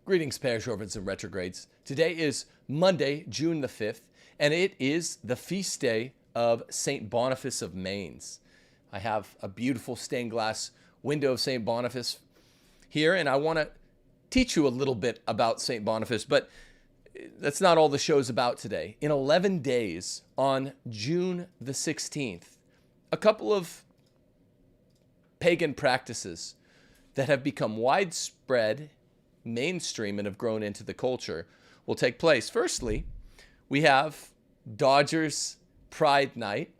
Greetings, parish orphans and retrogrades. Today is Monday, June the 5th, and it is the feast day of St. Boniface of Mainz. I have a beautiful stained glass window of St. Boniface here, and I want to teach you a little bit about St. Boniface, but that's not all the show's about today. In 11 days, on June the 16th, a couple of pagan practices that have become widespread, mainstream, and have grown into the culture will take place. Firstly, we have Dodgers Pride Night,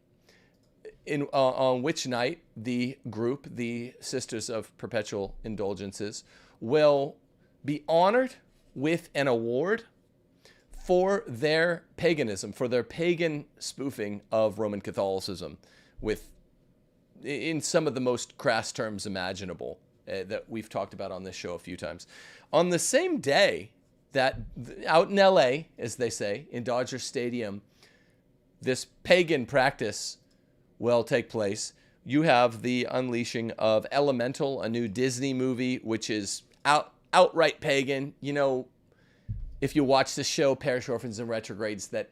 on which night the group, the Sisters of Perpetual Indulgences, will be honored with an award for their paganism, for their pagan spoofing of Roman Catholicism, in some of the most crass terms imaginable that we've talked about on this show a few times. On the same day that out in LA, as they say, in Dodger Stadium, this pagan practice will take place. You have the unleashing of Elemental, a new Disney movie, which is outright pagan. You know, if you watch the show, Parish Orphans and Retrogrades, that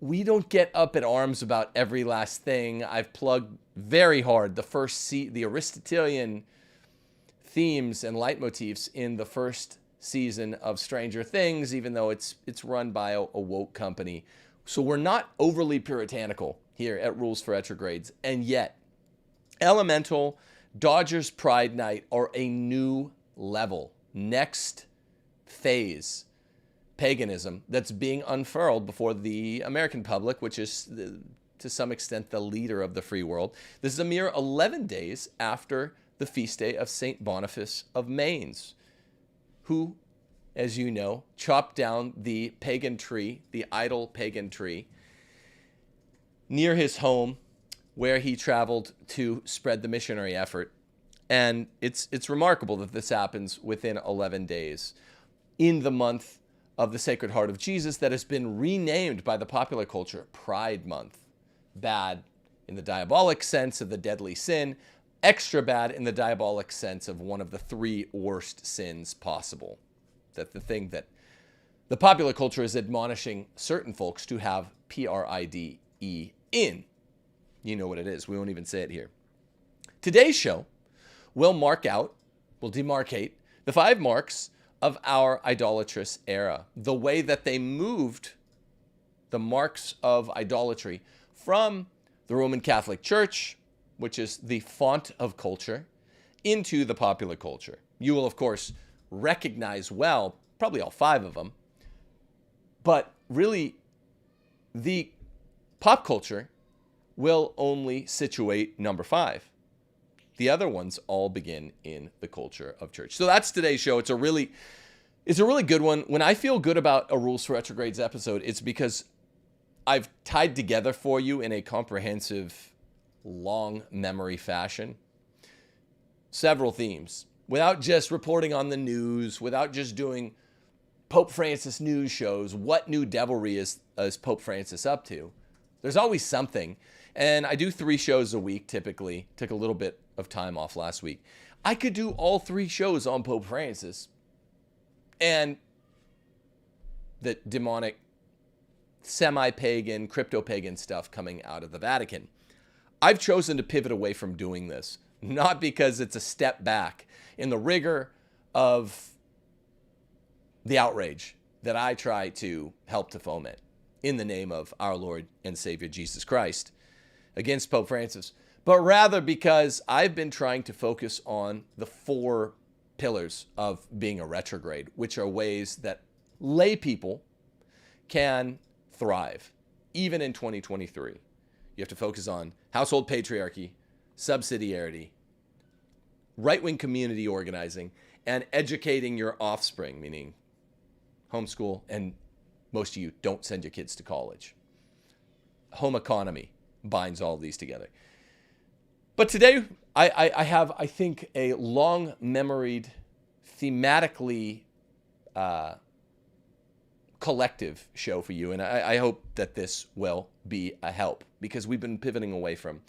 we don't get up in arms about every last thing. I've plugged very hard the Aristotelian themes and leitmotifs in the first season of Stranger Things, even though it's run by a woke company. So we're not overly puritanical here at Rules for Retrogrades. And yet, Elemental, Dodgers Pride Night are a new level, next phase paganism that's being unfurled before the American public, which is to some extent the leader of the free world. This is a mere 11 days after the feast day of St. Boniface of Mainz, who, as you know, chopped down the pagan tree, the idol pagan tree, near his home where he traveled to spread the missionary effort. And it's remarkable that this happens within 11 days in the month of the Sacred Heart of Jesus that has been renamed by the popular culture Pride Month. Bad in the diabolic sense of the deadly sin, extra bad in the diabolic sense of one of the three worst sins possible. That the thing that the popular culture is admonishing certain folks to have PRIDE in. You know what it is. We won't even say it here. Today's show will demarcate the 5 marks of our idolatrous era. The way that they moved the marks of idolatry from the Roman Catholic Church, which is the font of culture, into the popular culture. You will, of course, recognize well, probably all 5 of them, but really the pop culture will only situate number 5. The other ones all begin in the culture of church. So that's today's show. It's a really good one. When I feel good about a Rules for Retrogrades episode, it's because I've tied together for you in a comprehensive, long memory fashion several themes, without just reporting on the news, without just doing Pope Francis news shows. What new devilry is Pope Francis up to? There's always something. And I do 3 shows a week, typically. Took a little bit of time off last week. I could do all 3 shows on Pope Francis and the demonic, semi-pagan, crypto-pagan stuff coming out of the Vatican. I've chosen to pivot away from doing this, not because it's a step back in the rigor of the outrage that I try to help to foment in the name of our Lord and Savior Jesus Christ against Pope Francis, but rather because I've been trying to focus on the 4 pillars of being a retrograde, which are ways that lay people can thrive, even in 2023. You have to focus on household patriarchy, subsidiarity, right-wing community organizing, and educating your offspring, meaning homeschool, and most of you don't send your kids to college. Home economy binds all of these together. But today, I have, I think, a long-memoried, thematically collective show for you. And I hope that this will be a help, because we've been pivoting away from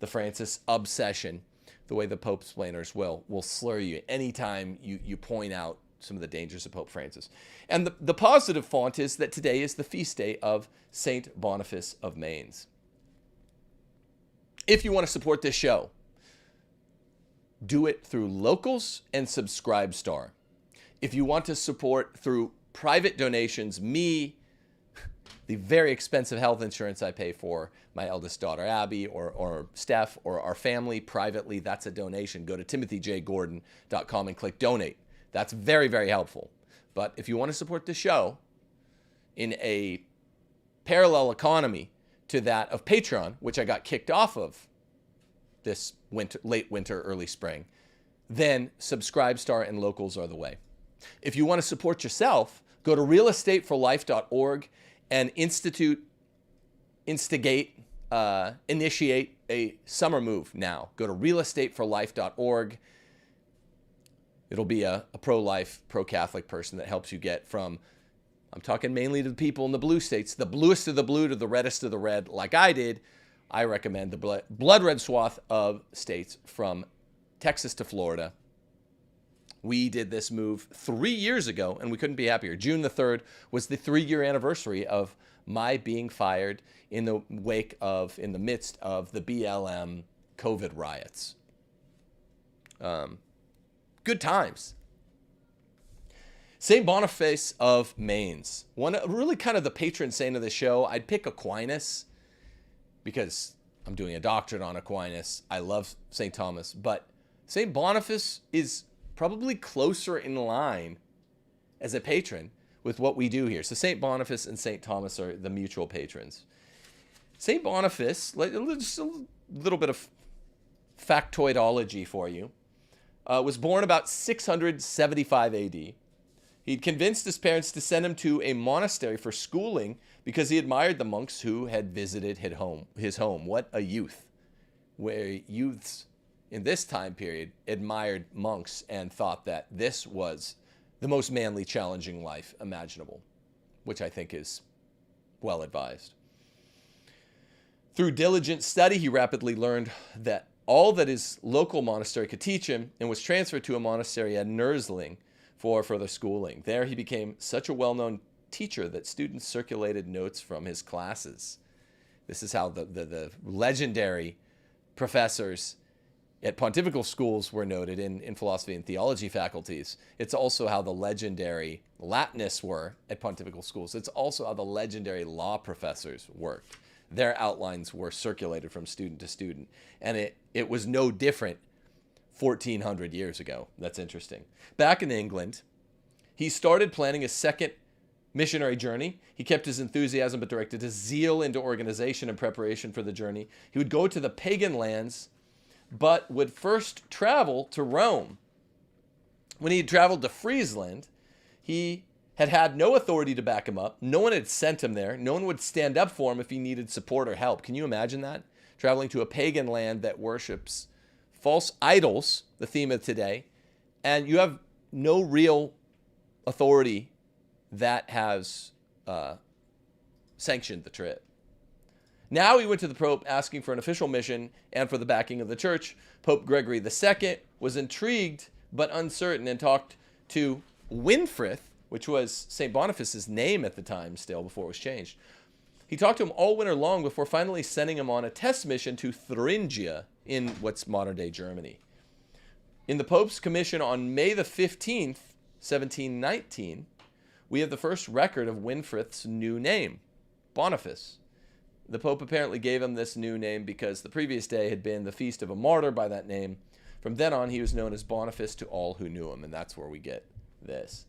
the Francis obsession, the way the Pope splainers will slur you anytime you point out some of the dangers of Pope Francis. And the positive font is that today is the feast day of St. Boniface of Mainz. If you want to support this show, do it through Locals and Subscribestar. If you want to support through private donations, me, the very expensive health insurance I pay for my eldest daughter, Abby, or Steph, or our family privately, that's a donation. Go to timothyjgordon.com and click donate. That's very, very helpful. But if you want to support the show in a parallel economy to that of Patreon, which I got kicked off of this winter, late winter, early spring, then Subscribestar and Locals are the way. If you want to support yourself, go to realestateforlife.org and initiate a summer move now. Go to realestateforlife.org. It'll be a pro-life, pro-Catholic person that helps you get from, I'm talking mainly to the people in the blue states, the bluest of the blue to the reddest of the red, like I did. I recommend the blood red swath of states from Texas to Florida. We did this move 3 years ago, and we couldn't be happier. June the 3rd was the 3-year anniversary of my being fired in the midst of the BLM COVID riots. Good times. St. Boniface of Mainz. Really kind of the patron saint of the show. I'd pick Aquinas because I'm doing a doctorate on Aquinas. I love St. Thomas, but St. Boniface is probably closer in line as a patron with what we do here. So St. Boniface and St. Thomas are the mutual patrons. St. Boniface, just a little bit of factoidology for you, was born about 675 AD. He'd convinced his parents to send him to a monastery for schooling because he admired the monks who had visited his home. What a youth, where youths in this time period admired monks and thought that this was the most manly, challenging life imaginable, which I think is well advised. Through diligent study, he rapidly learned that all that his local monastery could teach him and was transferred to a monastery at Nursling for further schooling. There he became such a well-known teacher that students circulated notes from his classes. This is how the legendary professors at pontifical schools were noted in philosophy and theology faculties. It's also how the legendary Latinists were at pontifical schools. It's also how the legendary law professors worked. Their outlines were circulated from student to student. And it was no different 1,400 years ago. That's interesting. Back in England, he started planning a second missionary journey. He kept his enthusiasm but directed his zeal into organization and preparation for the journey. He would go to the pagan lands, but would first travel to Rome. When he had traveled to Friesland, he had no authority to back him up. No one had sent him there. No one would stand up for him if he needed support or help. Can you imagine that? Traveling to a pagan land that worships false idols, the theme of today, and you have no real authority that has sanctioned the trip. Now he went to the Pope asking for an official mission and for the backing of the church. Pope Gregory II was intrigued but uncertain and talked to Winfrith, which was St. Boniface's name at the time still before it was changed. He talked to him all winter long before finally sending him on a test mission to Thuringia in what's modern-day Germany. In the Pope's commission on May the 15th, 1719, we have the first record of Winfrith's new name, Boniface. The Pope apparently gave him this new name because the previous day had been the feast of a martyr by that name. From then on, he was known as Boniface to all who knew him, and that's where we get this.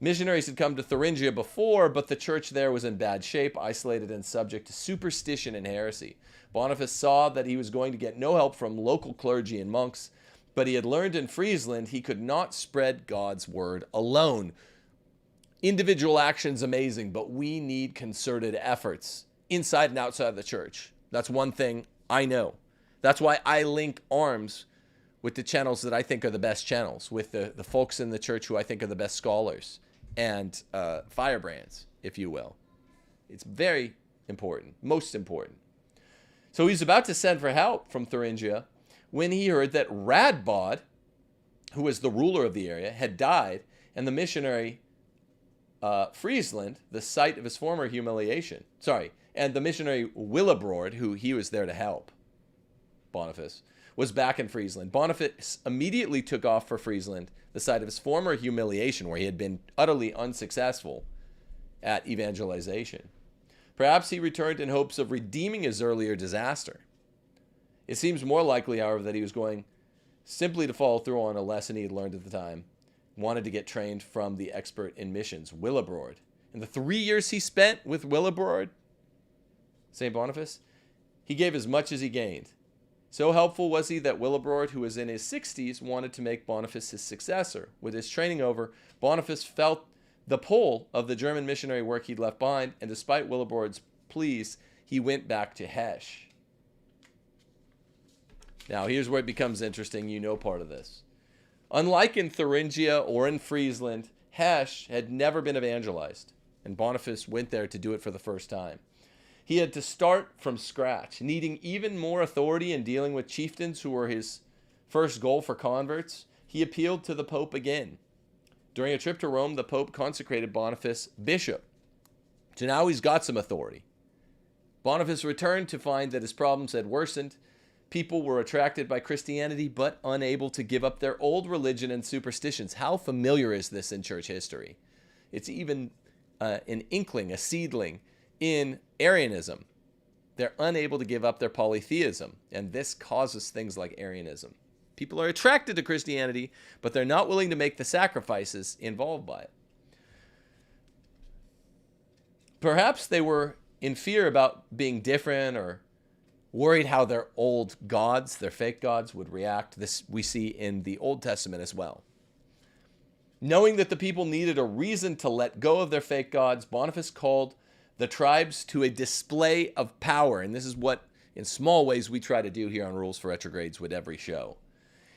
Missionaries had come to Thuringia before, but the church there was in bad shape, isolated and subject to superstition and heresy. Boniface saw that he was going to get no help from local clergy and monks, but he had learned in Friesland he could not spread God's word alone. Individual action's amazing, but we need concerted efforts inside and outside the church. That's one thing I know. That's why I link arms with the channels that I think are the best channels, with the folks in the church who I think are the best scholars and firebrands, if you will. It's very important, most important. So he's about to send for help from Thuringia when he heard that Radbod, who was the ruler of the area, had died, and the missionary Friesland, the site of his former humiliation. And the missionary Willibrord, who he was there to help, Boniface, was back in Friesland. Boniface immediately took off for Friesland, the site of his former humiliation, where he had been utterly unsuccessful at evangelization. Perhaps he returned in hopes of redeeming his earlier disaster. It seems more likely, however, that he was going simply to follow through on a lesson he had learned at the time, wanted to get trained from the expert in missions, Willibrord. In the 3 years he spent with Willibrord, St. Boniface, he gave as much as he gained. So helpful was he that Willibrord, who was in his 60s, wanted to make Boniface his successor. With his training over, Boniface felt the pull of the German missionary work he'd left behind, and despite Willibrord's pleas, he went back to Hesch. Now, here's where it becomes interesting. You know part of this. Unlike in Thuringia or in Friesland, Hesch had never been evangelized, and Boniface went there to do it for the first time. He had to start from scratch, needing even more authority in dealing with chieftains who were his first goal for converts. He appealed to the Pope again. During a trip to Rome, the Pope consecrated Boniface bishop. So now he's got some authority. Boniface returned to find that his problems had worsened. People were attracted by Christianity, but unable to give up their old religion and superstitions. How familiar is this in church history? It's even an inkling, a seedling in Arianism. They're unable to give up their polytheism, and this causes things like Arianism. People are attracted to Christianity, but they're not willing to make the sacrifices involved by it. Perhaps they were in fear about being different or worried how their old gods, their fake gods, would react. This we see in the Old Testament as well. Knowing that the people needed a reason to let go of their fake gods, Boniface called the tribes to a display of power. And this is what, in small ways, we try to do here on Rules for Retrogrades with every show.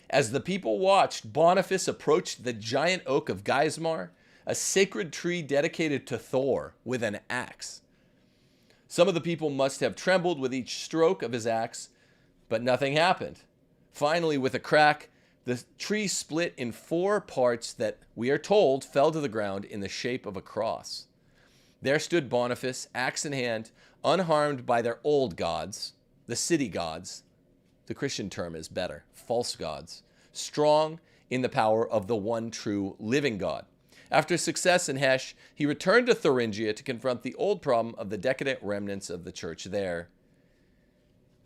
As the people watched, Boniface approached the giant oak of Geismar, a sacred tree dedicated to Thor, with an axe. Some of the people must have trembled with each stroke of his axe, but nothing happened. Finally, with a crack, the tree split in 4 parts that, we are told, fell to the ground in the shape of a cross. There stood Boniface, axe in hand, unharmed by their old gods, the city gods. The Christian term is better, false gods, strong in the power of the one true living God. After success in Hesch, he returned to Thuringia to confront the old problem of the decadent remnants of the church there.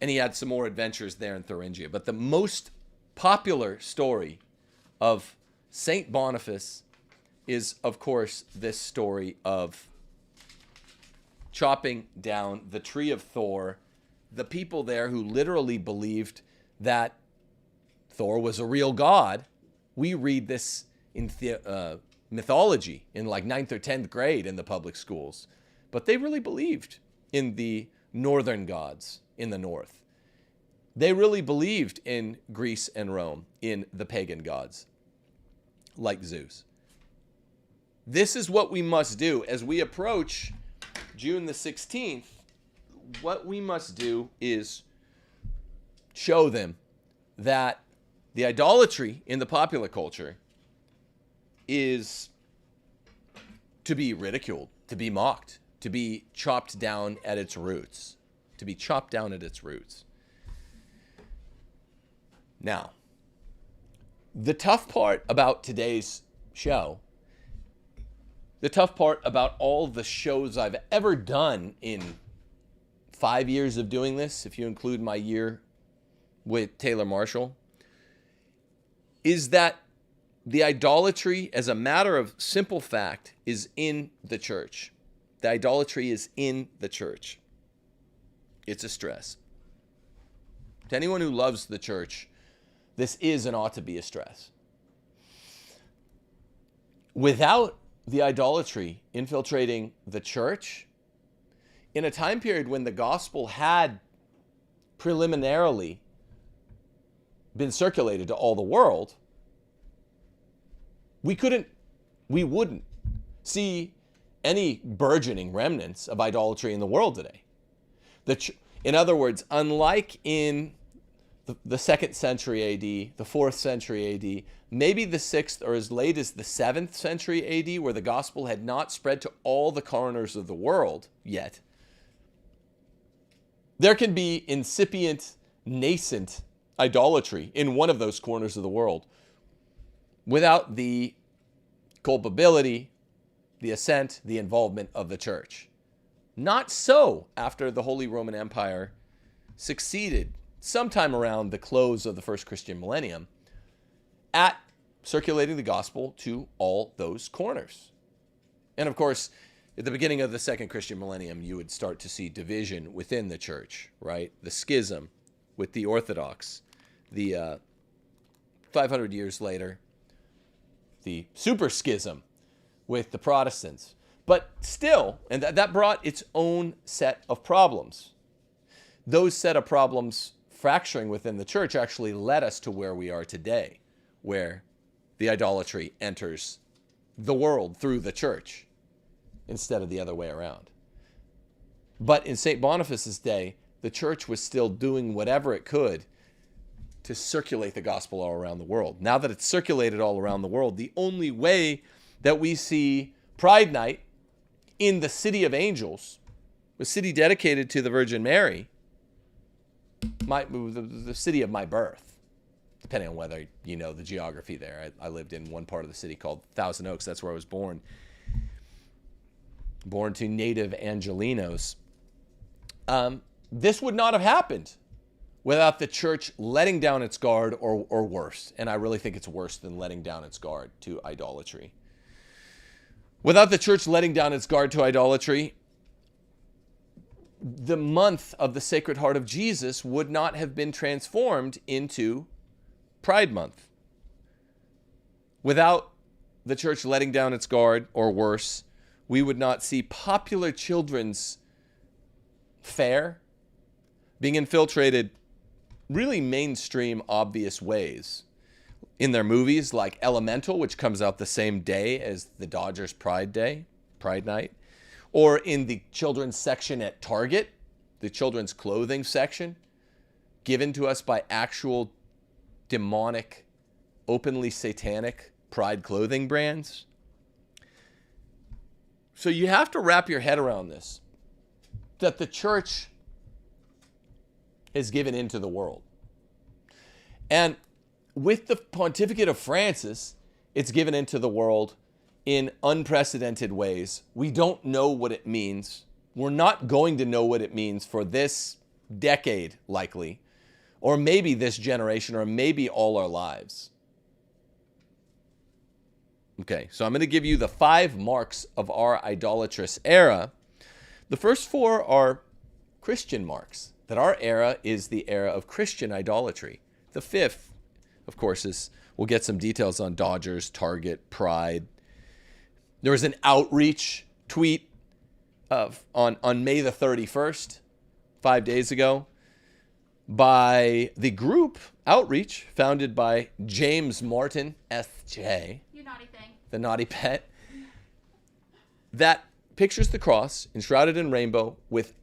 And he had some more adventures there in Thuringia. But the most popular story of St. Boniface is, of course, this story of chopping down the tree of Thor. The people there who literally believed that Thor was a real god. We read this in mythology in like 9th or 10th grade in the public schools. But they really believed in the northern gods in the north. They really believed in Greece and Rome, in the pagan gods, like Zeus. This is what we must do as we approach June the 16th. What we must do is show them that the idolatry in the popular culture is to be ridiculed, to be mocked, to be chopped down at its roots, to be chopped down at its roots. Now, the tough part about today's show, the tough part about all the shows I've ever done in 5 years of doing this, if you include my year with Taylor Marshall, is that the idolatry, as a matter of simple fact, is in the church. The idolatry is in the church. It's a stress. To anyone who loves the church, this is and ought to be a stress. Without the idolatry infiltrating the church, in a time period when the gospel had preliminarily been circulated to all the world, we wouldn't see any burgeoning remnants of idolatry in the world today. In other words, unlike in the 2nd century AD, the 4th century AD, maybe the 6th or as late as the 7th century AD, where the gospel had not spread to all the corners of the world yet, there can be incipient, nascent idolatry in one of those corners of the world without the culpability, the assent, the involvement of the church. Not so after the Holy Roman Empire succeeded sometime around the close of the first Christian millennium at circulating the gospel to all those corners. And of course, at the beginning of the second Christian millennium, you would start to see division within the church, right? The schism with the Orthodox. The 500 years later, the super schism with the Protestants. But still, and that brought its own set of problems. Those set of problems fracturing within the church actually led us to where we are today, where the idolatry enters the world through the church instead of the other way around. But in St. Boniface's day, the church was still doing whatever it could to circulate the gospel all around the world. Now that it's circulated all around the world, the only way that we see Pride Night in the City of Angels, a city dedicated to the Virgin Mary, the city of my birth, depending on whether you know the geography there. I lived in one part of the city called Thousand Oaks. That's where I was born. Born to native Angelinos. This would not have happened without the church letting down its guard or worse. And I really think it's worse than letting down its guard to idolatry. Without the church letting down its guard to idolatry, the month of the Sacred Heart of Jesus would not have been transformed into Pride Month. Without the church letting down its guard, or worse, we would not see popular children's fare being infiltrated really mainstream, obvious ways. In their movies like Elemental, which comes out the same day as the Dodgers Pride Night, or in the children's section at Target, the children's clothing section, given to us by actual demonic, openly satanic pride clothing brands. So you have to wrap your head around this, that the church is given into the world. And with the pontificate of Francis, it's given into the world in unprecedented ways. We don't know what it means. We're not going to know what it means for this decade, likely, or maybe this generation, or maybe all our lives. Okay, so I'm going to give you the 5 marks of our idolatrous era. The first 4 are Christian marks, that our era is the era of Christian idolatry. The 5th, of course, is, we'll get some details on Dodgers, Target, Pride. There was an outreach tweet on May the 31st, 5 days ago, by the group Outreach, founded by James Martin, S.J. You naughty thing. The naughty pet, that pictures the cross enshrouded in rainbow with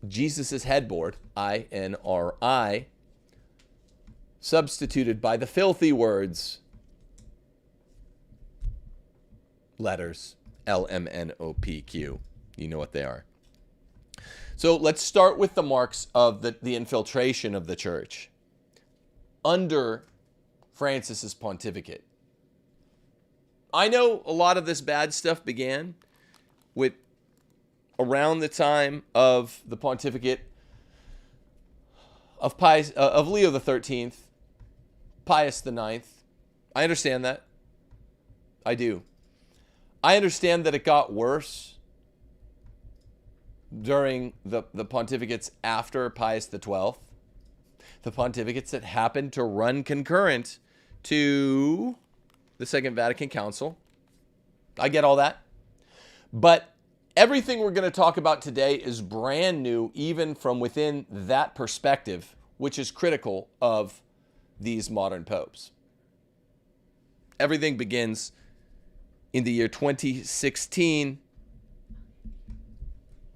Jesus' headboard, I-N-R-I, substituted by the filthy words, letters, L-M-N-O-P-Q. You know what they are. So let's start with the marks of the infiltration of the church under Francis's pontificate. I know a lot of this bad stuff began with around the time of the pontificate of Leo the 13th, Pius the 9th. I understand that. I do. I understand that it got worse during the pontificates after Pius the 12th. The pontificates that happened to run concurrent to the Second Vatican Council. I get all that. But everything we're going to talk about today is brand new, even from within that perspective, which is critical of these modern popes. Everything begins in the year 2016,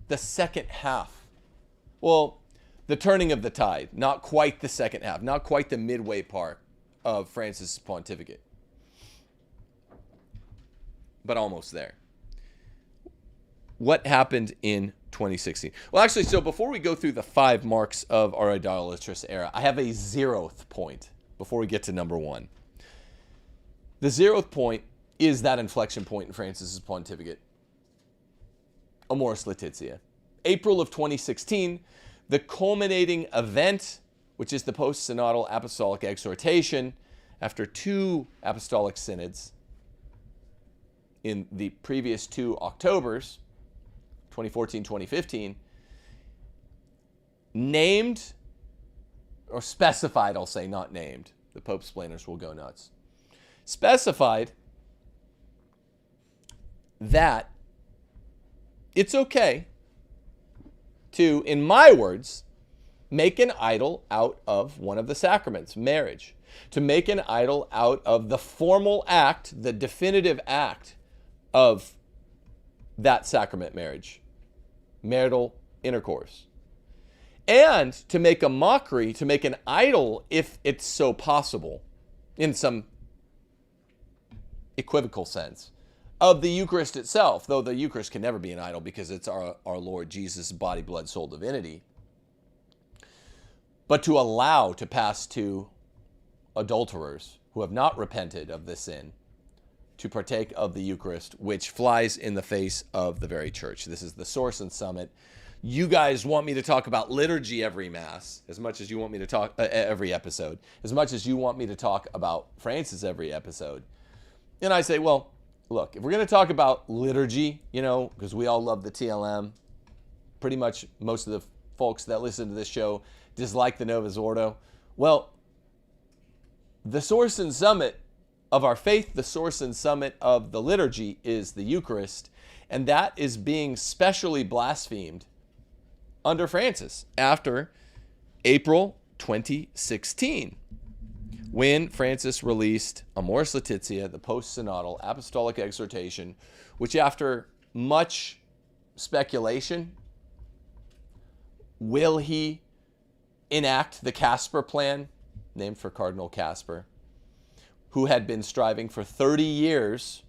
the second half. Well, the turning of the tide, not quite the second half, not quite the midway part of Francis' pontificate, but almost there. What happened in 2016? Well, actually, so before we go through the 5 marks of our idolatrous era, I have a 0th point before we get to number 1. The 0th point is that inflection point in Francis' pontificate, Amoris Laetitia. April of 2016, the culminating event, which is the post-synodal apostolic exhortation after 2 apostolic synods in the previous 2 Octobers, 2014, 2015, named, or specified, I'll say, not named. The Pope splainers will go nuts. Specified that it's okay to, in my words, make an idol out of one of the sacraments, marriage. To make an idol out of the formal act, the definitive act of that sacrament, marriage, marital intercourse. And to make a mockery, to make an idol, if it's so possible, in some equivocal sense, of the Eucharist itself, though the Eucharist can never be an idol because it's our Lord Jesus' body, blood, soul, divinity. But to allow to pass to adulterers who have not repented of the sin to partake of the Eucharist, which flies in the face of the very church. This is the source and summit. You guys want me to talk about liturgy every Mass as much as you want me to talk every episode, as much as you want me to talk about Francis every episode. And I say, well, look, if we're going to talk about liturgy, because we all love the TLM, pretty much most of the folks that listen to this show dislike the Novus Ordo. Well, the source and summit of our faith, the source and summit of the liturgy is the Eucharist, and that is being specially blasphemed under Francis after April 2016, when Francis released Amoris Laetitia, the post-synodal apostolic exhortation, which after much speculation, will he enact the Casper plan, named for Cardinal Casper, who had been striving for 30 years,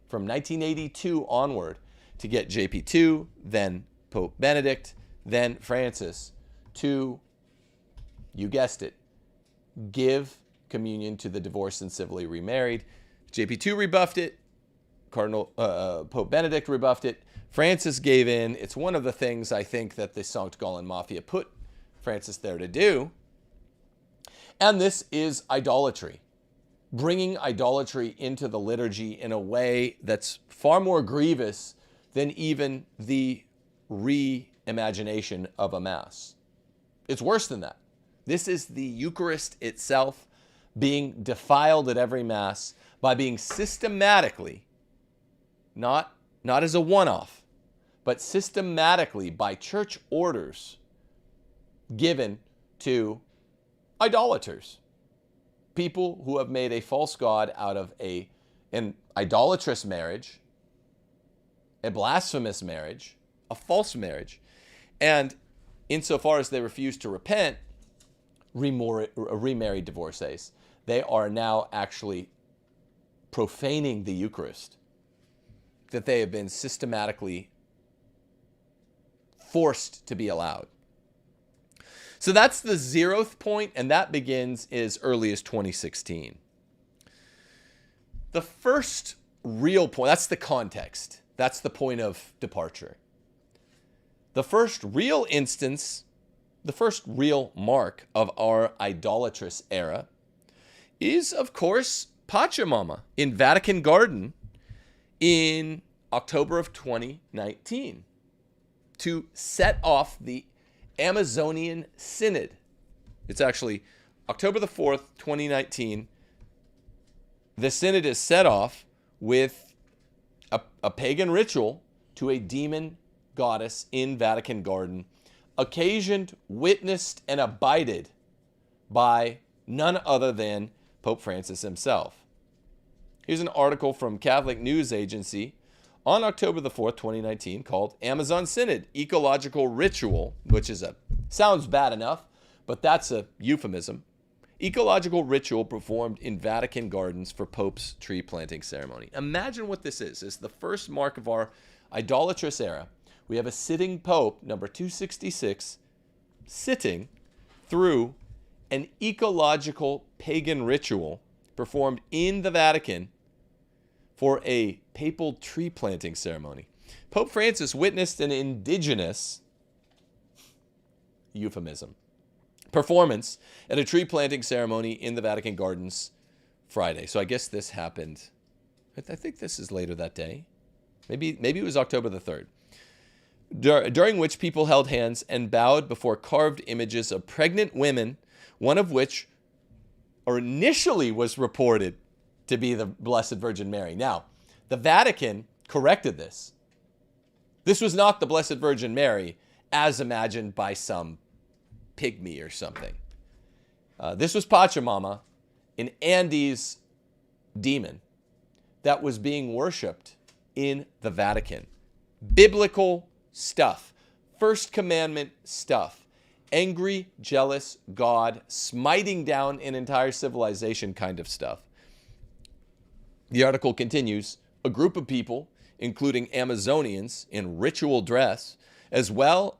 from 1982 onward, to get JP2, then Pope Benedict, then Francis, to, you guessed it, give communion to the divorced and civilly remarried. JP2 rebuffed it. Pope Benedict rebuffed it. Francis gave in. It's one of the things I think that the Sankt Gallen Mafia put Francis there to do. And this is idolatry. Bringing idolatry into the liturgy in a way that's far more grievous than even the reimagination of a Mass. It's worse than that. This is the Eucharist itself being defiled at every Mass by being systematically, not as a one-off, but systematically by church orders given to idolaters. People who have made a false god out of an idolatrous marriage, a blasphemous marriage, a false marriage, and insofar as they refuse to repent, remarried divorcees, they are now actually profaning the Eucharist that they have been systematically forced to be allowed. So that's the 0th point, and that begins as early as 2016. The first real point, that's the context. That's the point of departure. The first real instance, the first real mark of our idolatrous era is, of course, Pachamama in Vatican Garden in October of 2019 to set off the Amazonian Synod. It's actually October the 4th, 2019. The Synod is set off with a pagan ritual to a demon goddess in Vatican Garden, occasioned, witnessed, and abided by none other than Pope Francis himself. Here's an article from Catholic News Agency on October the 4th, 2019, called Amazon Synod, Ecological Ritual, which is a Sounds bad enough, but that's a euphemism. Ecological ritual performed in Vatican gardens for Pope's tree planting ceremony. Imagine what this is. It's the first mark of our idolatrous era. We have a sitting Pope, number 266, sitting through an ecological pagan ritual performed in the Vatican for a papal tree planting ceremony. Pope Francis witnessed an indigenous euphemism performance at a tree planting ceremony in the Vatican gardens Friday. So I guess this happened, I think this is later that day. Maybe it was October the 3rd. During which people held hands and bowed before carved images of pregnant women, one of which initially was reported to be the Blessed Virgin Mary. Now, the Vatican corrected this. This was not the Blessed Virgin Mary as imagined by some pygmy or something. This was Pachamama, an Andes demon that was being worshipped in the Vatican. Biblical stuff. First commandment stuff. Angry, jealous God smiting down an entire civilization kind of stuff. The article continues, a group of people, including Amazonians in ritual dress, as well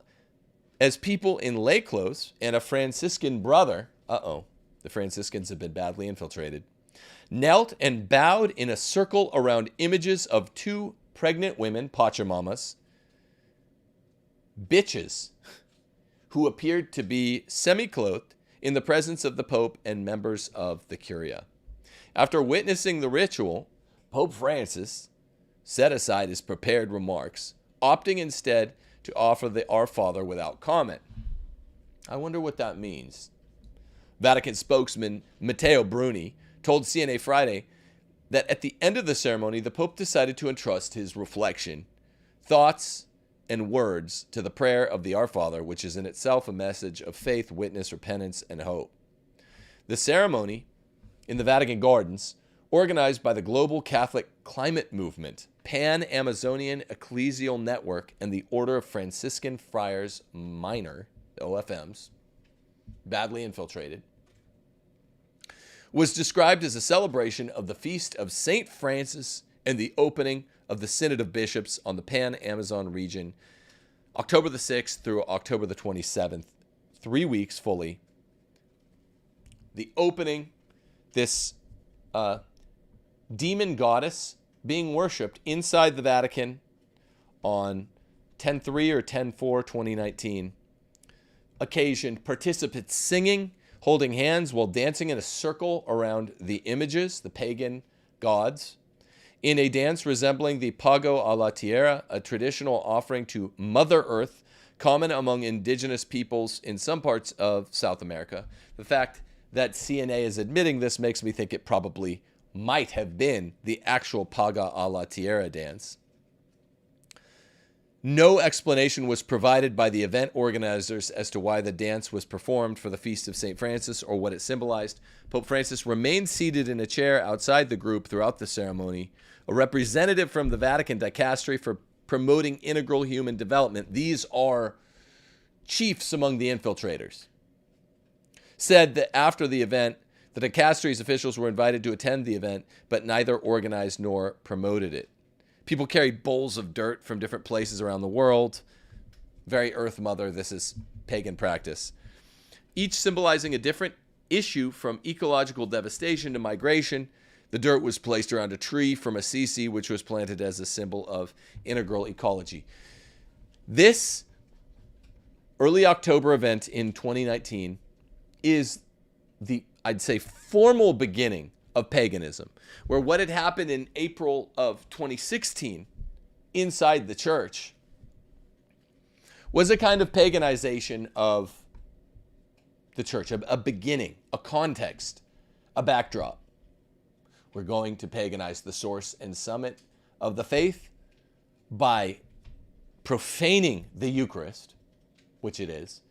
as people in lay clothes and a Franciscan brother, the Franciscans have been badly infiltrated, knelt and bowed in a circle around images of two pregnant women, Pachamamas, bitches, who appeared to be semi-clothed in the presence of the Pope and members of the Curia. After witnessing the ritual, Pope Francis set aside his prepared remarks, opting instead to offer the Our Father without comment. I wonder what that means. Vatican spokesman Matteo Bruni told CNA Friday that at the end of the ceremony, the Pope decided to entrust his reflection, thoughts, and words to the prayer of the Our Father, which is in itself a message of faith, witness, repentance, and hope. The ceremony in the Vatican Gardens, organized by the Global Catholic Climate Movement, Pan-Amazonian Ecclesial Network, and the Order of Franciscan Friars Minor, the OFMs, badly infiltrated, was described as a celebration of the feast of St. Francis and the opening of the Synod of Bishops on the Pan-Amazon region, October the 6th through October the 27th, 3 weeks fully. The opening, this demon goddess being worshipped inside the Vatican on 10/3 or 10/4/2019, occasioned participants singing, holding hands while dancing in a circle around the images, the pagan gods, in a dance resembling the Pago a la Tierra, a traditional offering to Mother Earth, common among indigenous peoples in some parts of South America. The fact that CNA is admitting this makes me think it probably might have been the actual Paga a la Tierra dance. No explanation was provided by the event organizers as to why the dance was performed for the Feast of St. Francis or what it symbolized. Pope Francis remained seated in a chair outside the group throughout the ceremony. A representative from the Vatican Dicastery for Promoting Integral Human Development, these are chiefs among the infiltrators, said that after the event, the Dicastery's officials were invited to attend the event, but neither organized nor promoted it. People carried bowls of dirt from different places around the world. Very Earth Mother, this is pagan practice. Each symbolizing a different issue, from ecological devastation to migration. The dirt was placed around a tree from Assisi, which was planted as a symbol of integral ecology. This early October event in 2019 is the, I'd say, formal beginning of paganism, where what had happened in April of 2016 inside the church was a kind of paganization of the church, a beginning, a context, a backdrop. We're going to paganize the source and summit of the faith by profaning the Eucharist, which it is,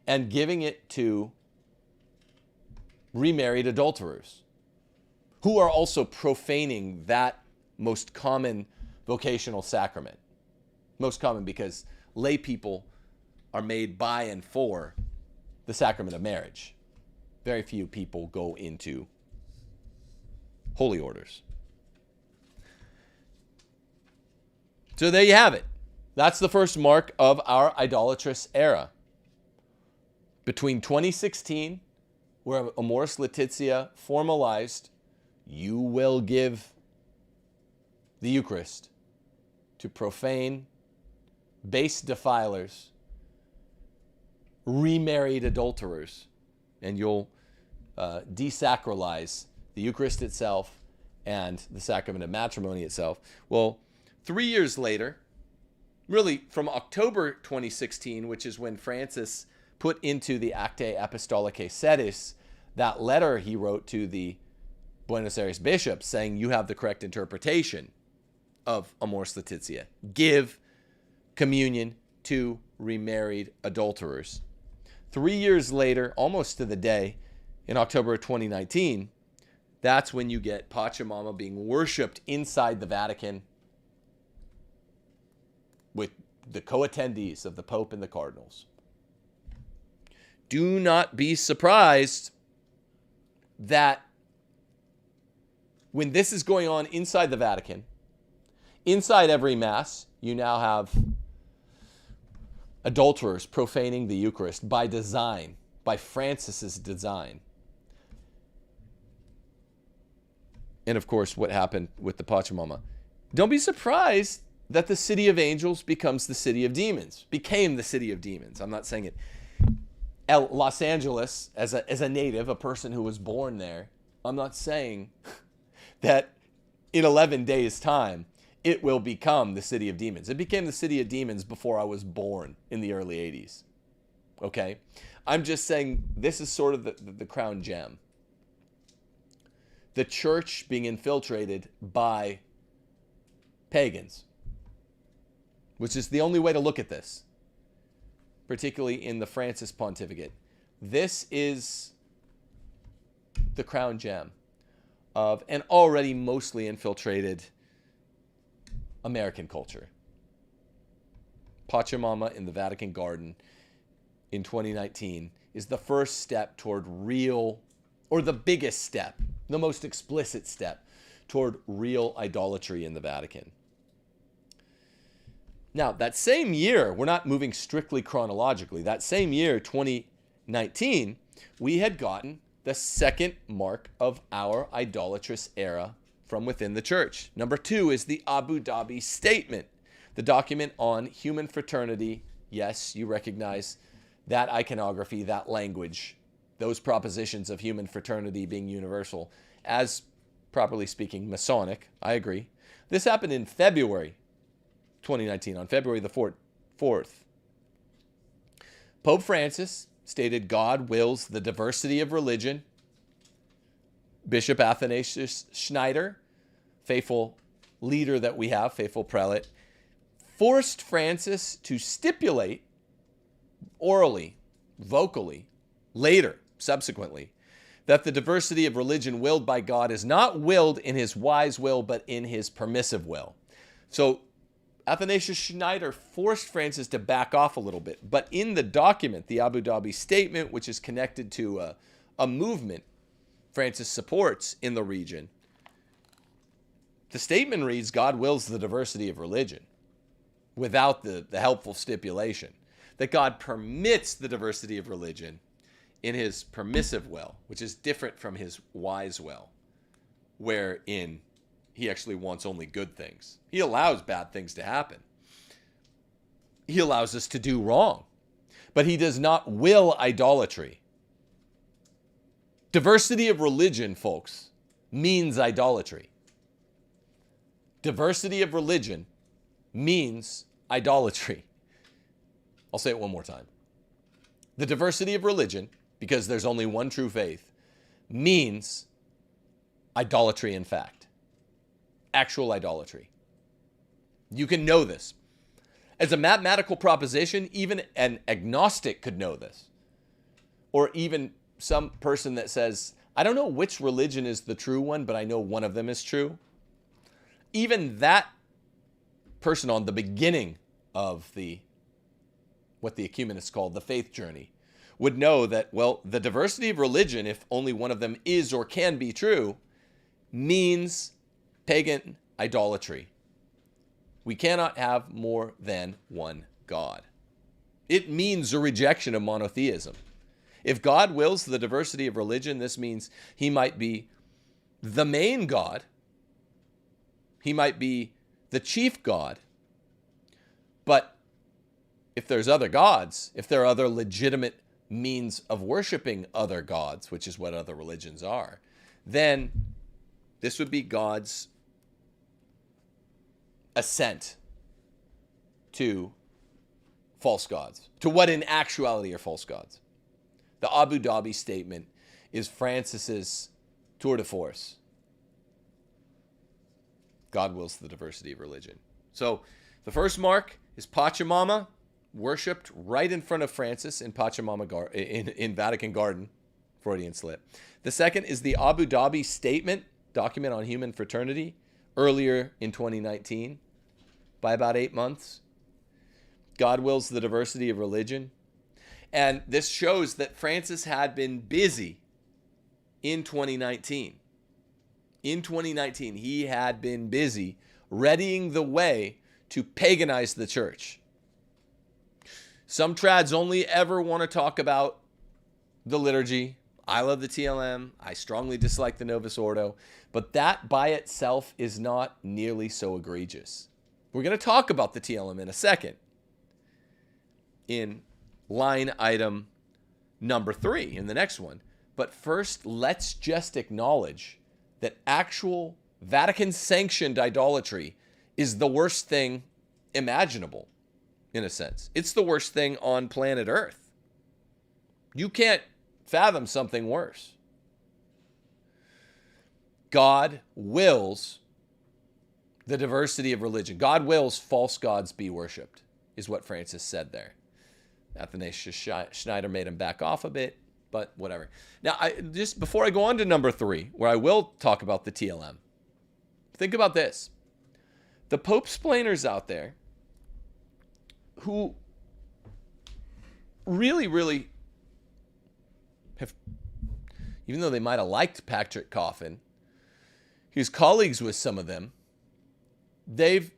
and giving it to remarried adulterers, who are also profaning that most common vocational sacrament. Most common because lay people are made by and for the sacrament of marriage. Very few people go into holy orders. So there you have it. That's the first mark of our idolatrous era. Between 2016, where Amoris Laetitia formalized, you will give the Eucharist to profane, base defilers, remarried adulterers, and you'll desacralize the Eucharist itself and the sacrament of matrimony itself. Well, 3 years later, really from October 2016, which is when Francis put into the Actae Apostolicae Sedis that letter he wrote to the Buenos Aires bishops saying you have the correct interpretation of Amoris Laetitia. Give communion to remarried adulterers. 3 years later, almost to the day, in October of 2019, that's when you get Pachamama being worshipped inside the Vatican with the co-attendees of the Pope and the Cardinals. Do not be surprised that when this is going on inside the Vatican, inside every Mass, you now have adulterers profaning the Eucharist by design, by Francis's design. And of course, what happened with the Pachamama. Don't be surprised that the city of angels becomes the city of demons, became the city of demons. I'm not saying it. Los Angeles, as a native, a person who was born there, I'm not saying that in 11 days' time, it will become the city of demons. It became the city of demons before I was born in the early 80s. Okay? I'm just saying this is sort of the crown gem. The church being infiltrated by pagans, which is the only way to look at this, particularly in the Francis pontificate. This is the crown gem of an already mostly infiltrated American culture. Pachamama in the Vatican Garden in 2019 is the first step toward real, or the biggest step, the most explicit step toward real idolatry in the Vatican. Now, that same year, we're not moving strictly chronologically, that same year, 2019, we had gotten the second mark of our idolatrous era from within the church. Number 2 is the Abu Dhabi Statement, the document on human fraternity. Yes, you recognize that iconography, that language, those propositions of human fraternity being universal, as properly speaking, Masonic. I agree. This happened in February 2019, on February the 4th. Pope Francis stated God wills the diversity of religion. Bishop Athanasius Schneider, faithful leader that we have, faithful prelate, forced Francis to stipulate orally, vocally, later, subsequently, that the diversity of religion willed by God is not willed in his wise will, but in his permissive will. So Athanasius Schneider forced Francis to back off a little bit. But in the document, the Abu Dhabi Statement, which is connected to a movement Francis supports in the region, the statement reads, God wills the diversity of religion, without the helpful stipulation that God permits the diversity of religion in his permissive will, which is different from his wise will, wherein he actually wants only good things. He allows bad things to happen. He allows us to do wrong, but he does not will idolatry. Diversity of religion, folks, means idolatry. Diversity of religion means idolatry. I'll say it one more time. The diversity of religion, because there's only one true faith, means idolatry in fact. Actual idolatry. You can know this. As a mathematical proposition, even an agnostic could know this. Or even some person that says, I don't know which religion is the true one, but I know one of them is true. Even that person on the beginning of what the ecumenists call the faith journey would know that, well, the diversity of religion, if only one of them is or can be true, means pagan idolatry. We cannot have more than one God. It means a rejection of monotheism. If God wills the diversity of religion, this means he might be the main God. He might be the chief God. But if there's other gods, if there are other legitimate means of worshiping other gods, which is what other religions are, then this would be God's assent to false gods, to what in actuality are false gods. The Abu Dhabi statement is Francis's tour de force. God wills the diversity of religion. So the first mark is Pachamama, worshipped right in front of Francis in Pachamama in Vatican Garden, Freudian slip. The second is the Abu Dhabi statement, document on human fraternity, earlier in 2019, by about 8 months. God wills the diversity of religion. And this shows that Francis had been busy in 2019. In 2019, he had been busy readying the way to paganize the church. Some trads only ever want to talk about the liturgy. I love the TLM. I strongly dislike the Novus Ordo. But that by itself is not nearly so egregious. We're going to talk about the TLM in a second, in line item number 3 in the next one. But first, let's just acknowledge that actual Vatican-sanctioned idolatry is the worst thing imaginable, in a sense. It's the worst thing on planet Earth. You can't fathom something worse. God wills the diversity of religion. God wills false gods be worshipped, is what Francis said there. Athanasius Schneider made him back off a bit, but whatever. Now, just before I go on to number 3, where I will talk about the TLM, think about this. The Pope-splainers out there who really have, even though they might have liked Patrick Coffin, he was colleagues with some of them, they've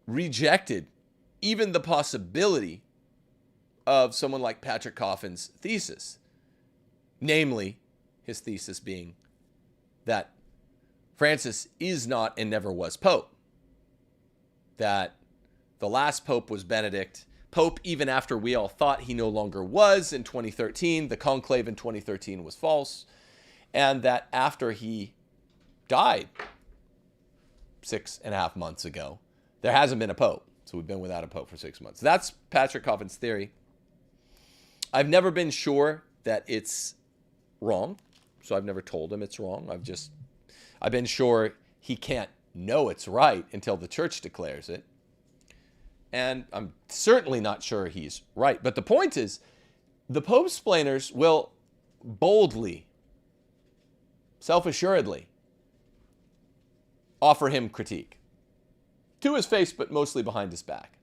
rejected even the possibility of someone like Patrick Coffin's thesis. Namely, his thesis being that Francis is not and never was Pope. That the last Pope was Benedict. Pope even after we all thought he no longer was in 2013. The conclave in 2013 was false. And that after he died 6.5 months ago, there hasn't been a Pope. So we've been without a Pope for 6 months. That's Patrick Coffin's theory. I've never been sure that it's wrong, so I've never told him it's wrong. I've been sure he can't know it's right until the church declares it. And I'm certainly not sure he's right. But the point is, the Pope-splainers will boldly, self-assuredly offer him critique. To his face, but mostly behind his back.